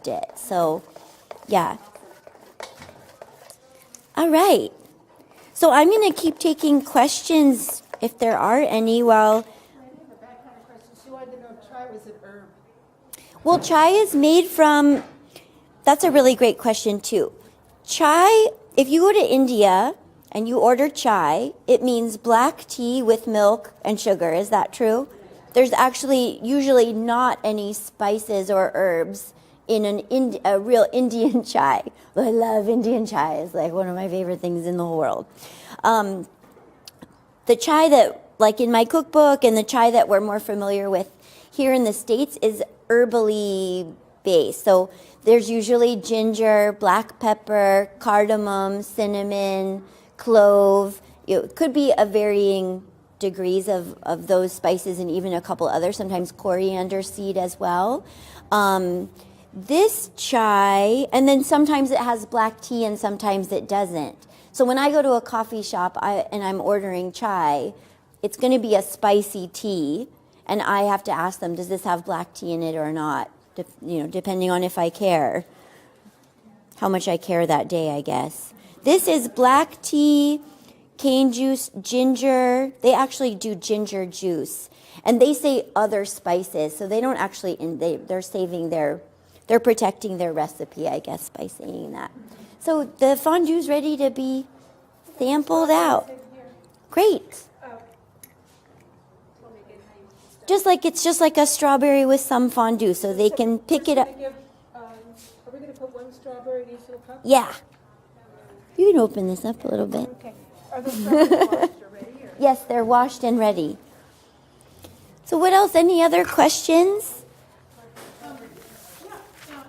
it. So, yeah. All right. So I'm going to keep taking questions if there are any while... The background question, she wanted to know if chai was an herb. Well, chai is made from, that's a really great question too. Chai, if you go to India and you order chai, it means black tea with milk and sugar. Is that true? There's actually usually not any spices or herbs in a real Indian chai. I love Indian chai. It's one of my favorite things in the whole world. The chai that, in my cookbook, and the chai that we're more familiar with here in the States is herbally based. So there's usually ginger, black pepper, cardamom, cinnamon, clove. It could be a varying degrees of those spices, and even a couple others, sometimes coriander seed as well. This chai, and then sometimes it has black tea and sometimes it doesn't. So when I go to a coffee shop and I'm ordering chai, it's going to be a spicy tea, and I have to ask them, does this have black tea in it or not? Depending on if I care, how much I care that day, I guess. This is black tea, cane juice, ginger. They actually do ginger juice, and they say other spices, so they don't actually. They're protecting their recipe, I guess, by saying that. So the fondue's ready to be sampled out. Great. It's just like a strawberry with some fondue, so they can pick it up. Are we going to put one strawberry in each little cup? Yeah. You can open this up a little bit. Okay. Are those strawberries washed already? Or? Yes, they're washed and ready. So what else? Any other questions?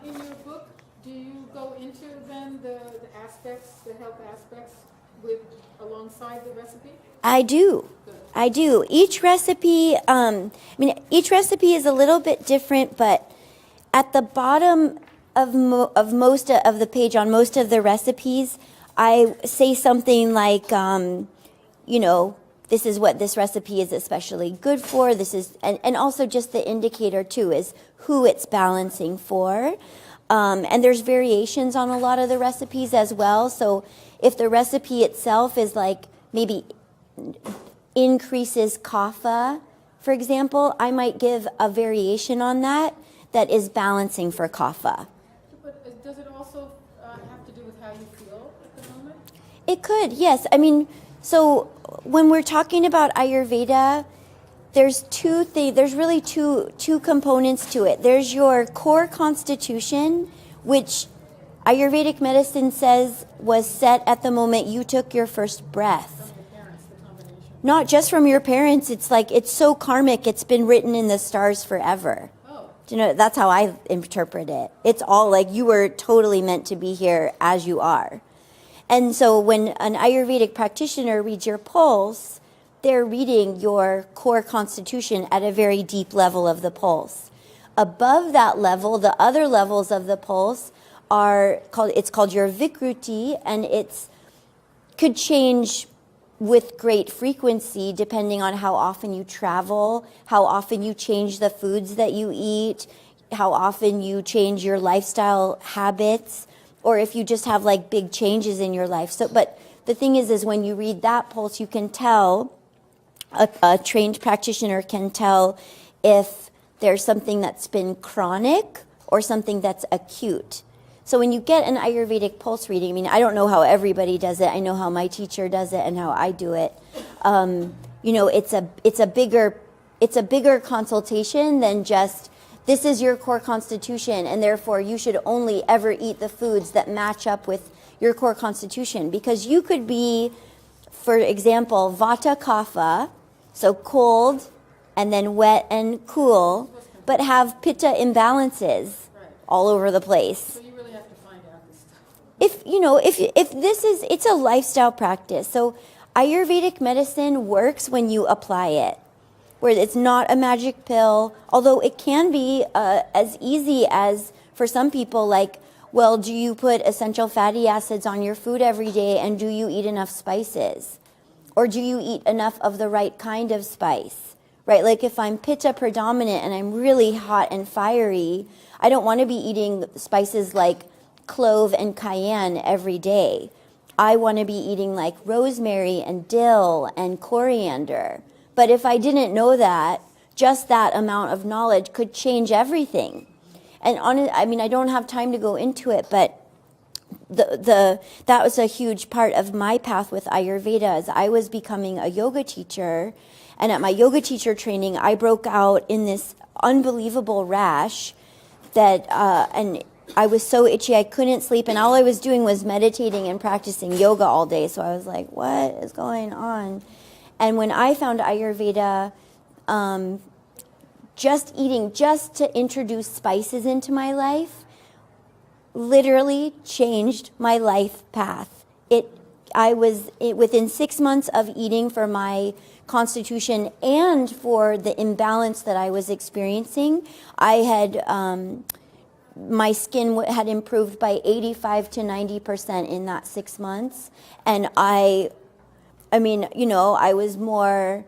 In your book, do you go into then the with, alongside the recipe? I do. I do. Each recipe, each recipe is a little bit different, but at the bottom of most of the page on most of the recipes, I say something like, this is what this recipe is especially good for. This is, and also just the indicator too is who it's balancing for. And there's variations on a lot of the recipes as well. So if the recipe itself is like maybe increases kapha, for example, I might give a variation on that is balancing for kapha. But does it also have to do with how you feel at the moment? It could, yes. So when we're talking about Ayurveda, there's really two components to it. There's your core constitution, which Ayurvedic medicine says was set at the moment you took your first breath. Not just from your parents, it's so karmic, it's been written in the stars forever. Oh. That's how I interpret it. It's all like you were totally meant to be here as you are. And so when an Ayurvedic practitioner reads your pulse, they're reading your core constitution at a very deep level of the pulse. Above that level, the other levels of the pulse it's called your Vikruti, and it's could change with great frequency depending on how often you travel, how often you change the foods that you eat, how often you change your lifestyle habits, or if you just have like big changes in your life. So, but the thing is when you read that pulse, you can tell, a trained practitioner can tell if there's something that's been chronic or something that's acute. So when you get an Ayurvedic pulse reading, I don't know how everybody does it. I know how my teacher does it and how I do it. It's a bigger consultation than just this is your core constitution, and therefore you should only ever eat the foods that match up with your core constitution. Because you could be, for example, Vata Kapha, so cold and then wet and cool, but have Pitta imbalances all over the place. So you really have to find out this stuff. If it's a lifestyle practice. So Ayurvedic medicine works when you apply it, where it's not a magic pill, although it can be as easy as, for some people, like, well, do you put essential fatty acids on your food every day, and do you eat enough spices? Or do you eat enough of the right kind of spice? Right? Like if I'm Pitta predominant and I'm really hot and fiery, I don't want to be eating spices like clove and cayenne every day. I want to be eating like rosemary and dill and coriander. But if I didn't know that, just that amount of knowledge could change everything. And I don't have time to go into it, but that was a huge part of my path with Ayurveda as I was becoming a yoga teacher. And at my yoga teacher training, I broke out in this unbelievable rash that, and I was so itchy I couldn't sleep, and all I was doing was meditating and practicing yoga all day. So I was like, what is going on? And when I found Ayurveda, just to introduce spices into my life, literally changed my life path. Within 6 months of eating for my constitution and for the imbalance that I was experiencing, I had my skin had improved by 85 to 90% in that 6 months, and I was more.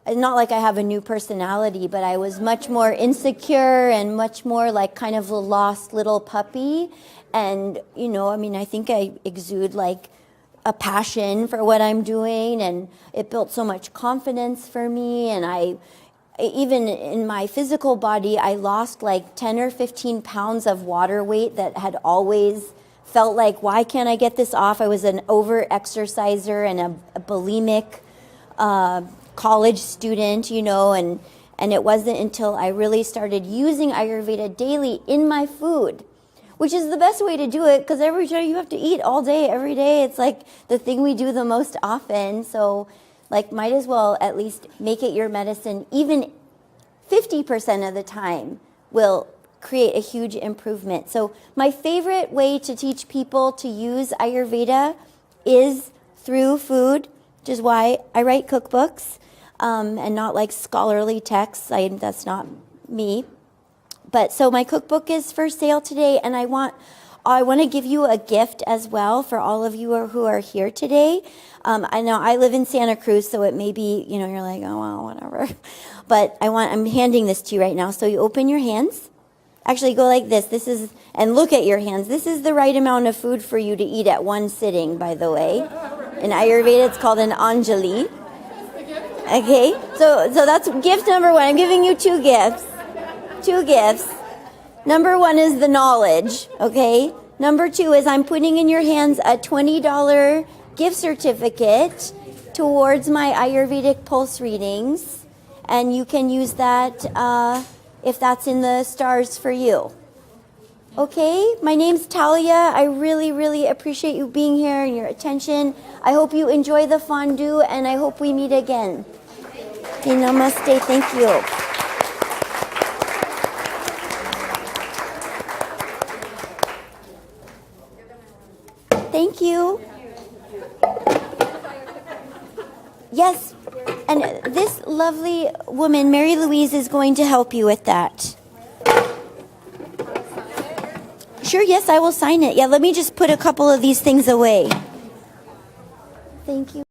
Not like I have a new personality, but I was much more insecure and much more like kind of a lost little puppy. And, I think I exude like a passion for what I'm doing, and it built so much confidence for me. And even in my physical body, I lost like 10 or 15 pounds of water weight that had always felt like, why can't I get this off? I was an over-exerciser and a bulimic college student, and it wasn't until I really started using Ayurveda daily in my food, which is the best way to do it, because every day you have to eat all day, every day. It's like the thing we do the most often. So like might as well at least make it your medicine. Even 50% of the time will create a huge improvement. So my favorite way to teach people to use Ayurveda is through food, which is why I write cookbooks and not like scholarly texts. That's not me. But so my cookbook is for sale today, and I want to give you a gift as well for all of you who are here today. I know I live in Santa Cruz, so it may be, you're like, oh, well, whatever. But I'm handing this to you right now. So you open your hands. Actually, go like this. And look at your hands. This is the right amount of food for you to eat at one sitting, by the way. In Ayurveda, it's called an Anjali. Okay, so that's gift number one. I'm giving you two gifts. Number one is the knowledge, okay? Number two is I'm putting in your hands a $20 gift certificate towards my Ayurvedic pulse readings, and you can use that if that's in the stars for you. Okay, my name's Talya. I really, really appreciate you being here and your attention. I hope you enjoy the fondue, and I hope we meet again. Okay, namaste. Thank you. Thank you. Yes, and this lovely woman, Mary Louise, is going to help you with that. Sure, yes, I will sign it. Yeah, let me just put a couple of these things away. Thank you.